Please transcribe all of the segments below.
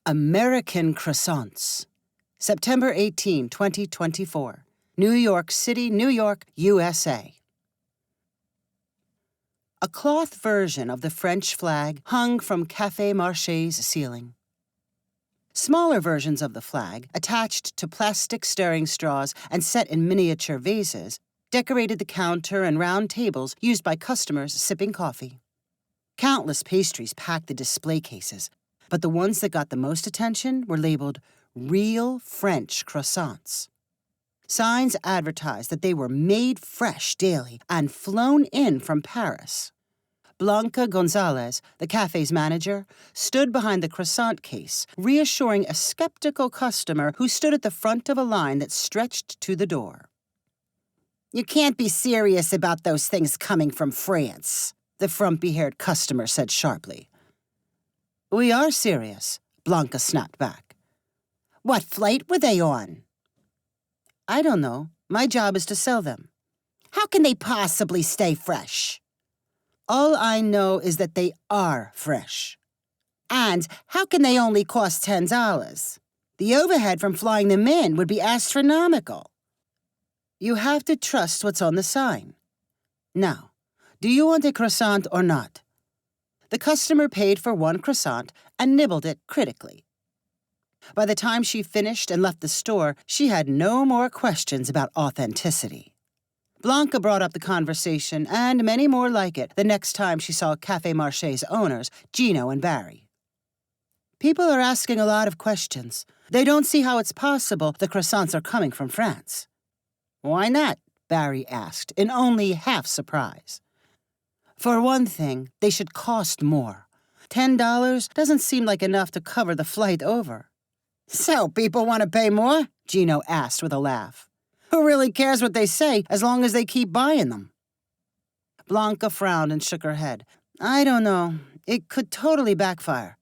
American Croissants. September 18, 2024. New York City, New York, USA. A cloth version of the French flag hung from Café Marché's ceiling. Smaller versions of the flag, attached to plastic stirring straws and set in miniature vases, decorated the counter and round tables used by customers sipping coffee. Countless pastries packed the display cases, but the ones that got the most attention were labeled Real French Croissants. Signs advertised that they were made fresh daily and flown in from Paris. Blanca Gonzalez, the cafe's manager, stood behind the croissant case, reassuring a skeptical customer who stood at the front of a line that stretched to the door. "You can't be serious about those things coming from France," the frumpy-haired customer said sharply. "We are serious," Blanca snapped back. "What flight were they on?" "I don't know. My job is to sell them." "How can they possibly stay fresh?" "All I know is that they are fresh." "And how can they only cost $10? The overhead from flying them in would be astronomical." "You have to trust what's on the sign. Now, do you want a croissant or not?" The customer paid for one croissant and nibbled it critically. By the time she finished and left the store, she had no more questions about authenticity. Blanca brought up the conversation, and many more like it, the next time she saw Café Marché's owners, Gino and Barry. "People are asking a lot of questions. They don't see how it's possible the croissants are coming from France." "Why not?" Barry asked, in only half surprise. "For one thing, they should cost more. $10 doesn't seem like enough to cover the flight over." "So people want to pay more?" Gino asked with a laugh. "Who really cares what they say as long as they keep buying them?" Blanca frowned and shook her head. "I don't know. It could totally backfire.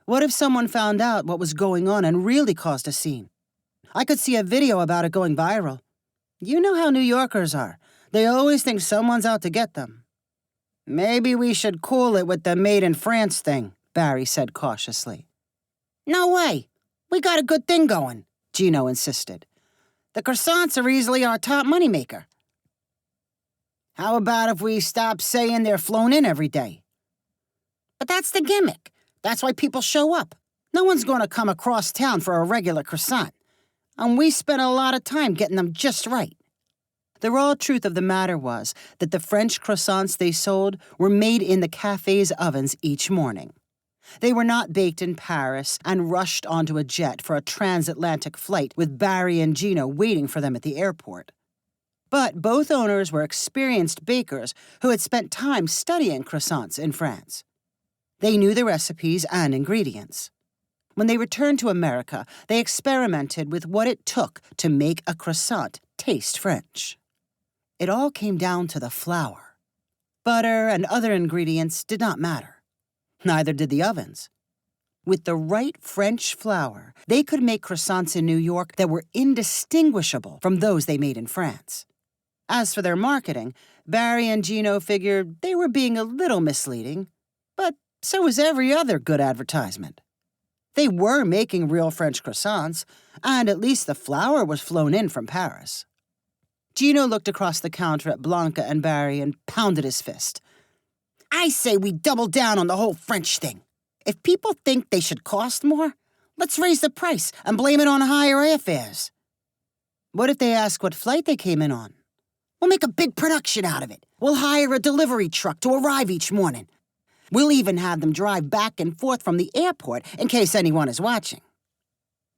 What if someone found out what was going on and really caused a scene? I could see a video about it going viral. You know how New Yorkers are. They always think someone's out to get them." "Maybe we should cool it with the Made in France thing," Barry said cautiously. "No way. We got a good thing going," Gino insisted. "The croissants are easily our top moneymaker." "How about if we stop saying they're flown in every day?" "But that's the gimmick. That's why people show up. No one's going to come across town for a regular croissant. And we spent a lot of time getting them just right." The raw truth of the matter was that the French croissants they sold were made in the cafe's ovens each morning. They were not baked in Paris and rushed onto a jet for a transatlantic flight with Barry and Gino waiting for them at the airport. But both owners were experienced bakers who had spent time studying croissants in France. They knew the recipes and ingredients. When they returned to America, they experimented with what it took to make a croissant taste French. It all came down to the flour. Butter and other ingredients did not matter. Neither did the ovens. With the right French flour, they could make croissants in New York that were indistinguishable from those they made in France. As for their marketing, Barry and Gino figured they were being a little misleading, but so was every other good advertisement. They were making real French croissants, and at least the flour was flown in from Paris. Gino looked across the counter at Blanca and Barry and pounded his fist. "I say we double down on the whole French thing. If people think they should cost more, let's raise the price and blame it on higher airfares." "What if they ask what flight they came in on?" "We'll make a big production out of it. We'll hire a delivery truck to arrive each morning. We'll even have them drive back and forth from the airport in case anyone is watching."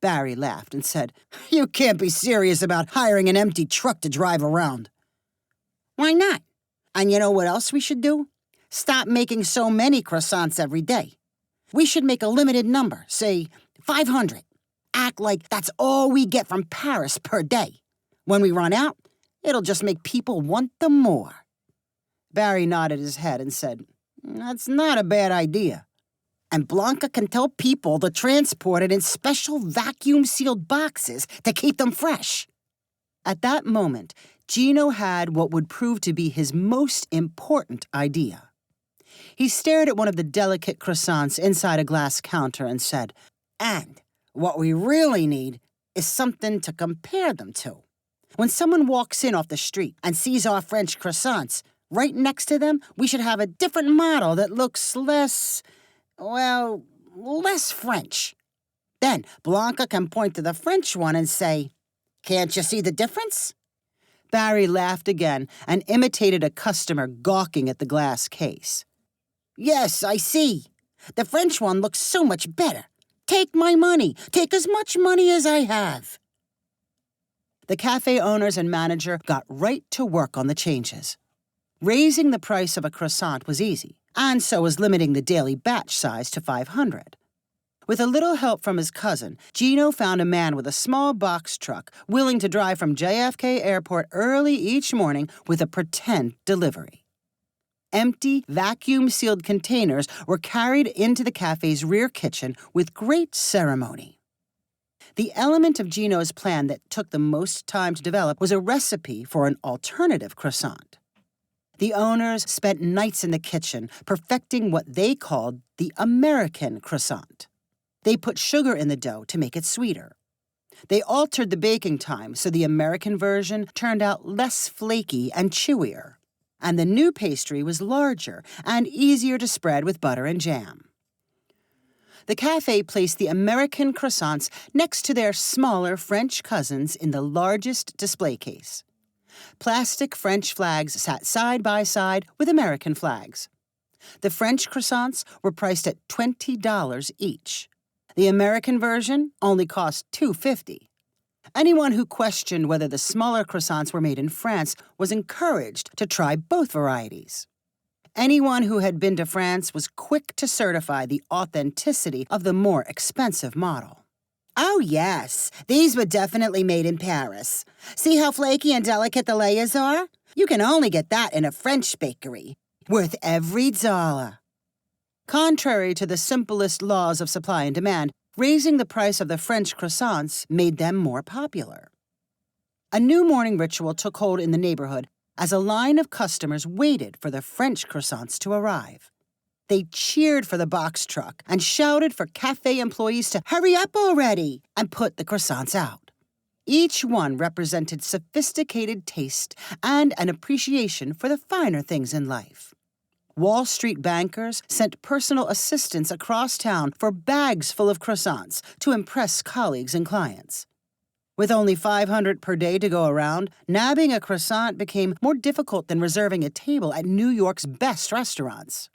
Barry laughed and said, "You can't be serious about hiring an empty truck to drive around." "Why not? And you know what else we should do? Stop making so many croissants every day. We should make a limited number, say 500. Act like that's all we get from Paris per day. When we run out, it'll just make people want them more." Barry nodded his head and said, "That's not a bad idea." "And Blanca can tell people to transport it in special vacuum-sealed boxes to keep them fresh." At that moment, Gino had what would prove to be his most important idea. He stared at one of the delicate croissants inside a glass counter and said, And what we really need is something to compare them to. When someone walks in off the street and sees our French croissants, right next to them, we should have a different model that looks less French. Then Blanca can point to the French one and say, "Can't you see the difference?" Barry laughed again and imitated a customer gawking at the glass case. "Yes, I see. The French one looks so much better. Take my money. Take as much money as I have." The cafe owners and manager got right to work on the changes. Raising the price of a croissant was easy, and so was limiting the daily batch size to 500. With a little help from his cousin, Gino found a man with a small box truck willing to drive from JFK Airport early each morning with a pretend delivery. Empty, vacuum-sealed containers were carried into the cafe's rear kitchen with great ceremony. The element of Gino's plan that took the most time to develop was a recipe for an alternative croissant. The owners spent nights in the kitchen perfecting what they called the American croissant. They put sugar in the dough to make it sweeter. They altered the baking time so the American version turned out less flaky and chewier. And the new pastry was larger and easier to spread with butter and jam. The cafe placed the American croissants next to their smaller French cousins in the largest display case. Plastic French flags sat side by side with American flags. The French croissants were priced at $20 each. The American version only cost $2.50. Anyone who questioned whether the smaller croissants were made in France was encouraged to try both varieties. Anyone who had been to France was quick to certify the authenticity of the more expensive model. "Oh, yes, these were definitely made in Paris. See how flaky and delicate the layers are? You can only get that in a French bakery. Worth every dollar." Contrary to the simplest laws of supply and demand, raising the price of the French croissants made them more popular. A new morning ritual took hold in the neighborhood as a line of customers waited for the French croissants to arrive. They cheered for the box truck and shouted for cafe employees to hurry up already and put the croissants out. Each one represented sophisticated taste and an appreciation for the finer things in life. Wall Street bankers sent personal assistants across town for bags full of croissants to impress colleagues and clients. With only 500 per day to go around, nabbing a croissant became more difficult than reserving a table at New York's best restaurants.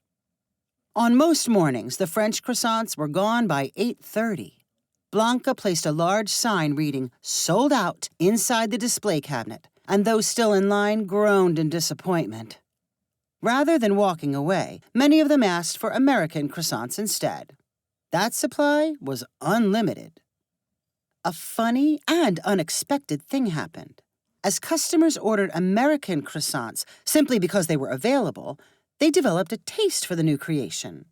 On most mornings, the French croissants were gone by 8:30. Blanca placed a large sign reading, "Sold out," inside the display cabinet, and those still in line groaned in disappointment. Rather than walking away, many of them asked for American croissants instead. That supply was unlimited. A funny and unexpected thing happened. As customers ordered American croissants simply because they were available, they developed a taste for the new creation.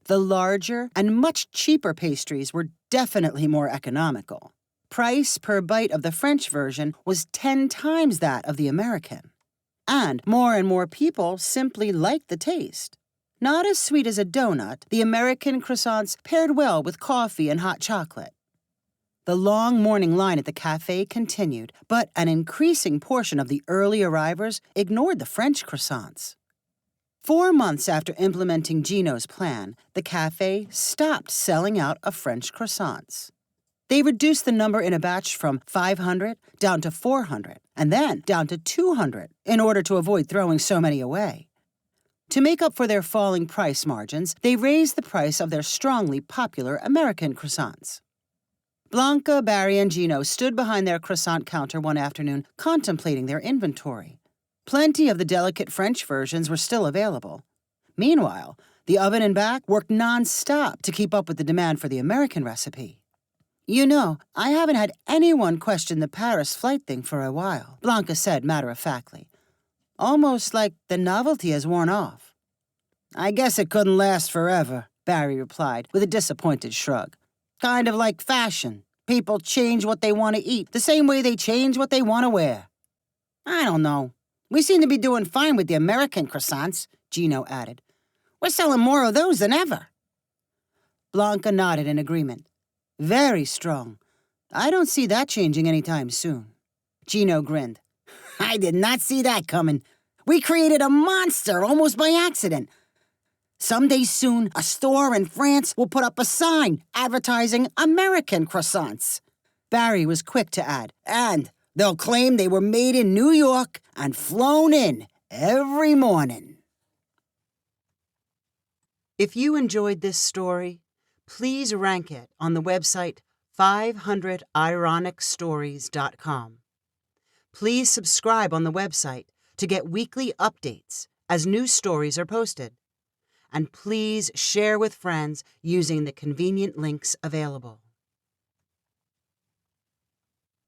The larger and much cheaper pastries were definitely more economical. Price per bite of the French version was 10 times that of the American. And more people simply liked the taste. Not as sweet as a donut, the American croissants paired well with coffee and hot chocolate. The long morning line at the cafe continued, but an increasing portion of the early arrivers ignored the French croissants. 4 months after implementing Gino's plan, the cafe stopped selling out of French croissants. They reduced the number in a batch from 500 down to 400, and then down to 200 in order to avoid throwing so many away. To make up for their falling price margins, they raised the price of their strongly popular American croissants. Blanca, Barry, and Gino stood behind their croissant counter one afternoon, contemplating their inventory. Plenty of the delicate French versions were still available. Meanwhile, the oven and back worked non-stop to keep up with the demand for the American recipe. "You know, I haven't had anyone question the Paris flight thing for a while," Blanca said matter-of-factly. "Almost like the novelty has worn off." "I guess it couldn't last forever," Barry replied with a disappointed shrug. "Kind of like fashion. People change what they want to eat, the same way they change what they want to wear." "I don't know. We seem to be doing fine with the American croissants," Gino added. "We're selling more of those than ever." Blanca nodded in agreement. Very strong. I don't see that changing anytime soon. Gino grinned. I did not see that coming. We created a monster almost by accident. Someday soon, a store in France will put up a sign advertising American croissants. Barry was quick to add, and they'll claim they were made in New York and flown in every morning. If you enjoyed this story, please rank it on the website 500ironicstories.com. Please subscribe on the website to get weekly updates as new stories are posted. And please share with friends using the convenient links available.